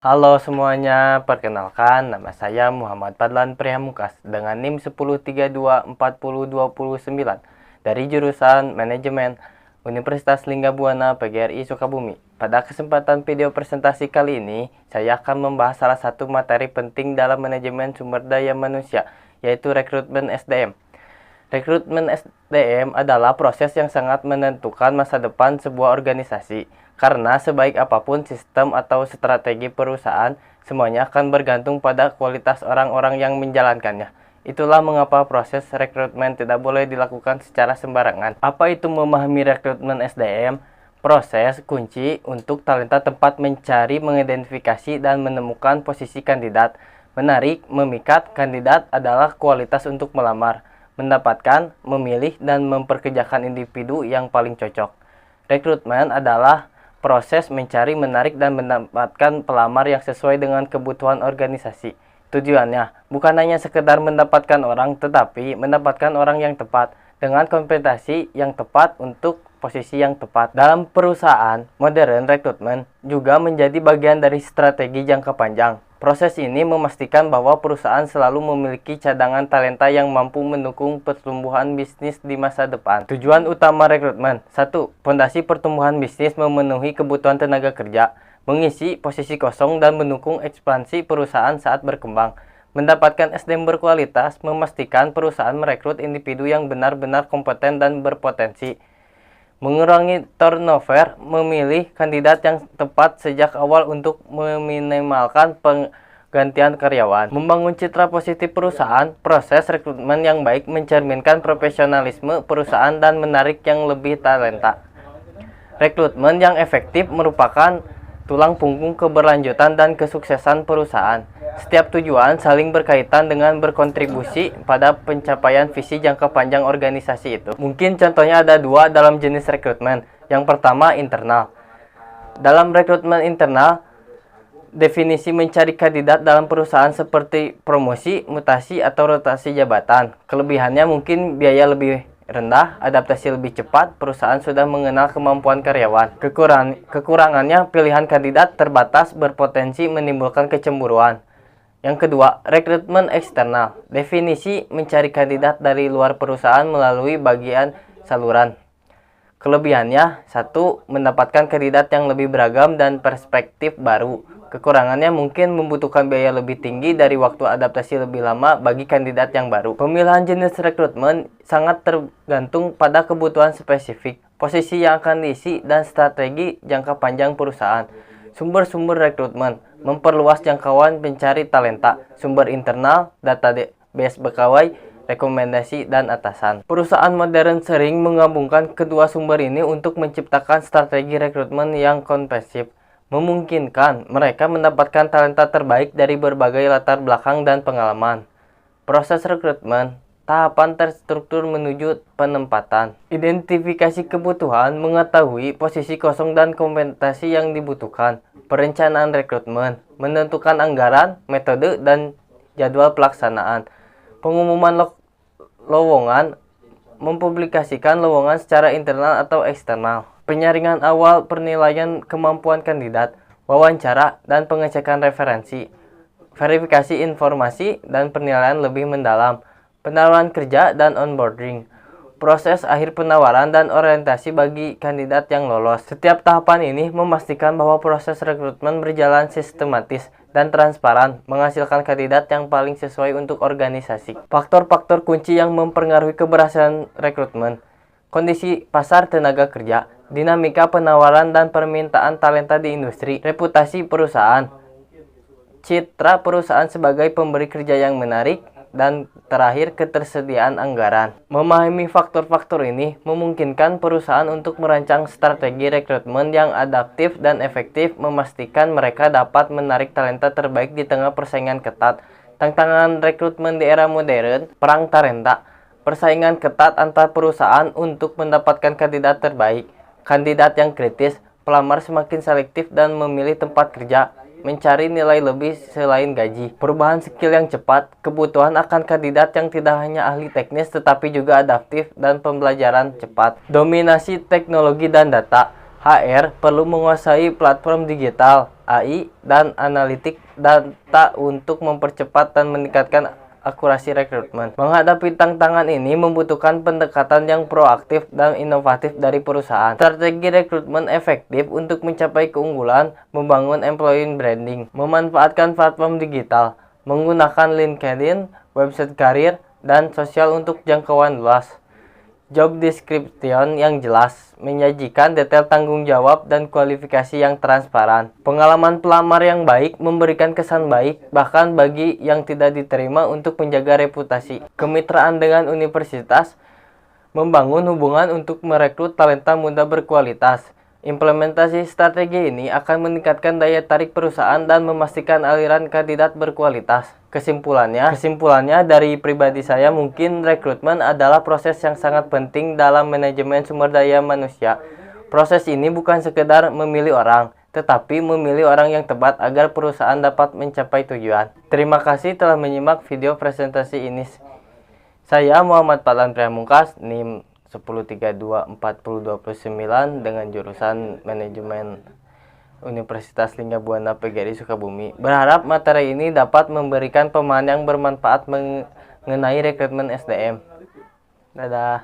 Halo semuanya, perkenalkan nama saya Muhammad Fadlan Prihamukas dengan NIM 10324029 dari jurusan Manajemen Universitas Linggabuana PGRI Sukabumi. Pada kesempatan video presentasi kali ini, saya akan membahas salah satu materi penting dalam manajemen sumber daya manusia, yaitu rekrutmen SDM. Rekrutmen SDM adalah proses yang sangat menentukan masa depan sebuah organisasi. Karena sebaik apapun sistem atau strategi perusahaan, semuanya akan bergantung pada kualitas orang-orang yang menjalankannya. Itulah mengapa proses rekrutmen tidak boleh dilakukan secara sembarangan. Apa itu memahami rekrutmen SDM? Proses kunci untuk talenta tepat mencari, mengidentifikasi, dan menemukan posisi kandidat. Menarik, memikat kandidat adalah kualitas untuk melamar, mendapatkan, memilih, dan memperkerjakan individu yang paling cocok. Rekrutmen adalah proses mencari, menarik, dan mendapatkan pelamar yang sesuai dengan kebutuhan organisasi. Tujuannya bukan hanya sekedar mendapatkan orang, tetapi mendapatkan orang yang tepat dengan kompetensi yang tepat untuk posisi yang tepat. Dalam perusahaan modern, rekrutmen juga menjadi bagian dari strategi jangka panjang. Proses ini memastikan bahwa perusahaan selalu memiliki cadangan talenta yang mampu mendukung pertumbuhan bisnis di masa depan. Tujuan utama rekrutmen: 1. Fondasi pertumbuhan bisnis, memenuhi kebutuhan tenaga kerja, mengisi posisi kosong, dan mendukung ekspansi perusahaan saat berkembang. Mendapatkan SDM berkualitas, memastikan perusahaan merekrut individu yang benar-benar kompeten dan berpotensi. Mengurangi turnover, memilih kandidat yang tepat sejak awal untuk meminimalkan penggantian karyawan. Membangun citra positif perusahaan, proses rekrutmen yang baik mencerminkan profesionalisme perusahaan dan menarik yang lebih talenta. Rekrutmen yang efektif merupakan tulang punggung keberlanjutan dan kesuksesan perusahaan. Setiap tujuan saling berkaitan dengan berkontribusi pada pencapaian visi jangka panjang organisasi itu. Mungkin contohnya ada dua dalam jenis rekrutmen. Yang pertama, internal. Dalam rekrutmen internal, definisi mencari kandidat dalam perusahaan seperti promosi, mutasi, atau rotasi jabatan. Kelebihannya mungkin biaya lebih rendah, adaptasi lebih cepat, perusahaan sudah mengenal kemampuan karyawan. Kekurangannya, pilihan kandidat terbatas, berpotensi menimbulkan kecemburuan. Yang kedua, rekrutmen eksternal. Definisi mencari kandidat dari luar perusahaan melalui bagian saluran. Kelebihannya, 1. Mendapatkan kandidat yang lebih beragam dan perspektif baru. Kekurangannya mungkin membutuhkan biaya lebih tinggi dari waktu adaptasi lebih lama bagi kandidat yang baru. Pemilihan jenis rekrutmen sangat tergantung pada kebutuhan spesifik, posisi yang akan diisi, dan strategi jangka panjang perusahaan. Sumber-sumber rekrutmen: memperluas jangkauan pencari talenta, sumber internal, database pegawai, rekomendasi, dan atasan. Perusahaan modern sering menggabungkan kedua sumber ini untuk menciptakan strategi rekrutmen yang komprehensif, memungkinkan mereka mendapatkan talenta terbaik dari berbagai latar belakang dan pengalaman. Proses rekrutmen: tahapan terstruktur menuju penempatan. Identifikasi kebutuhan, mengetahui posisi kosong dan kompetensi yang dibutuhkan. Perencanaan rekrutmen: menentukan anggaran, metode, dan jadwal pelaksanaan. Pengumuman lowongan: mempublikasikan lowongan secara internal atau eksternal. Penyaringan awal, penilaian kemampuan kandidat, wawancara, dan pengecekan referensi. Verifikasi informasi dan penilaian lebih mendalam. Penawaran kerja dan onboarding. Proses akhir penawaran dan orientasi bagi kandidat yang lolos. Setiap tahapan ini memastikan bahwa proses rekrutmen berjalan sistematis dan transparan, menghasilkan kandidat yang paling sesuai untuk organisasi. Faktor-faktor kunci yang mempengaruhi keberhasilan rekrutmen: kondisi pasar tenaga kerja, dinamika penawaran dan permintaan talenta di industri, reputasi perusahaan, citra perusahaan sebagai pemberi kerja yang menarik, dan terakhir, ketersediaan anggaran. Memahami faktor-faktor ini memungkinkan perusahaan untuk merancang strategi rekrutmen yang adaptif dan efektif, memastikan mereka dapat menarik talenta terbaik di tengah persaingan ketat. Tantangan rekrutmen di era modern: perang talenta, persaingan ketat antar perusahaan untuk mendapatkan kandidat terbaik, kandidat yang kritis, pelamar semakin selektif dan memilih tempat kerja, mencari nilai lebih selain gaji, perubahan skill yang cepat, kebutuhan akan kandidat yang tidak hanya ahli teknis tetapi juga adaptif, dan pembelajaran cepat. Dominasi teknologi dan data: HR perlu menguasai platform digital, AI, dan analitik data untuk mempercepat dan meningkatkan akurasi rekrutmen. Menghadapi tantangan ini membutuhkan pendekatan yang proaktif dan inovatif dari perusahaan. Strategi rekrutmen efektif untuk mencapai keunggulan, membangun employee branding, memanfaatkan platform digital, menggunakan LinkedIn, website karir, dan sosial untuk jangkauan luas. Job description yang jelas, menyajikan detail tanggung jawab dan kualifikasi yang transparan. Pengalaman pelamar yang baik memberikan kesan baik, bahkan bagi yang tidak diterima untuk menjaga reputasi. Kemitraan dengan universitas, membangun hubungan untuk merekrut talenta muda berkualitas. Implementasi strategi ini akan meningkatkan daya tarik perusahaan dan memastikan aliran kandidat berkualitas. Kesimpulannya dari pribadi saya, mungkin rekrutmen adalah proses yang sangat penting dalam manajemen sumber daya manusia. Proses ini bukan sekedar memilih orang, tetapi memilih orang yang tepat agar perusahaan dapat mencapai tujuan. Terima kasih telah menyimak video presentasi ini. Saya Muhammad Fadlan Priamungkas, NIM 10324029 dengan jurusan Manajemen Universitas Linggabuana PGRI Sukabumi. Berharap materi ini dapat memberikan pemahaman yang bermanfaat mengenai rekrutmen SDM. Dadah.